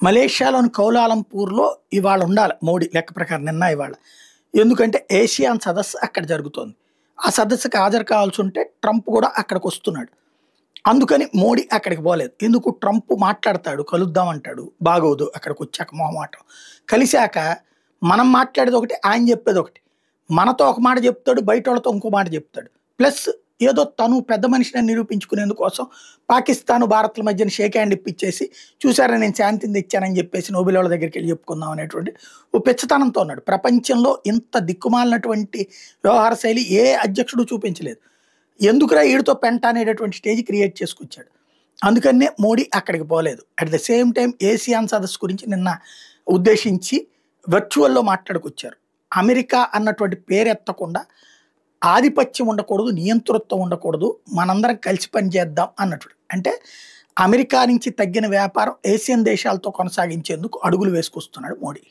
మలేషియాలోని కౌలాలంపూర్‌లో ఇవాళ ఉండాలి మోడీ లెక్క ప్రకారం నిన్న, ఇవాళ. ఎందుకంటే ఏసియాన్ సదస్సు అక్కడ జరుగుతోంది. ఆ సదస్సుకి హాజరు కావాల్సుంటే ట్రంప్ కూడా అక్కడికొస్తున్నాడు. అందుకని మోడీ అక్కడికి పోలేదు. ఎందుకు ట్రంప్ మాట్లాడతాడు, కలుద్దాం అంటాడు. బాగోదు అక్కడికొచ్చాక మొహమాటం. కలిసాక మనం మాట్లాడేదొకటి, ఆయన చెప్పేదొకటి. మనతో ఒక మాట చెప్తాడు, బయటోళ్ళతో ఇంకో మాట చెప్తాడు. ప్లస్ ఏదో తను పెద్ద మనిషిని నిరూపించుకునేందుకోసం పాకిస్తాను, భారత్‌ల మధ్యన షేక్ హ్యాండ్ ఇప్పిచ్చేసి, చూసారా నేను శాంతిని తెచ్చానని చెప్పేసి నోబెల్ వాళ్ళ దగ్గరికెళ్ళి చెప్పుకుందాం అనేటువంటి ఓ పిచ్చతనంతో ఉన్నాడు. ప్రపంచంలో ఇంత దిక్కుమాలినటువంటి వ్యవహార శైలి ఏ అధ్యక్షుడు చూపించలేదు. ఎందుకురా ఈడితో పెంట అనేటటువంటి స్టేజ్ క్రియేట్ చేసుకొచ్చాడు. అందుకనే మోడీ అక్కడికి పోలేదు. అట్ ద సేమ్ టైం ఏసియాన్ సదస్సు గురించి నిన్న ఉద్దేశించి వర్చువల్‌లో మాట్లాడుకొచ్చారు. అమెరికా అన్నటువంటి పేరెత్తకుండా ఆధిపత్యం ఉండకూడదు, నియంతృత్వం ఉండకూడదు, మనందరం కలిసి పనిచేద్దాం అన్నట్టు. అంటే అమెరికా నుంచి తగ్గిన వ్యాపారం ఏసియన్ దేశాలతో కొనసాగించేందుకు అడుగులు వేసుకొస్తున్నాడు మోడీ.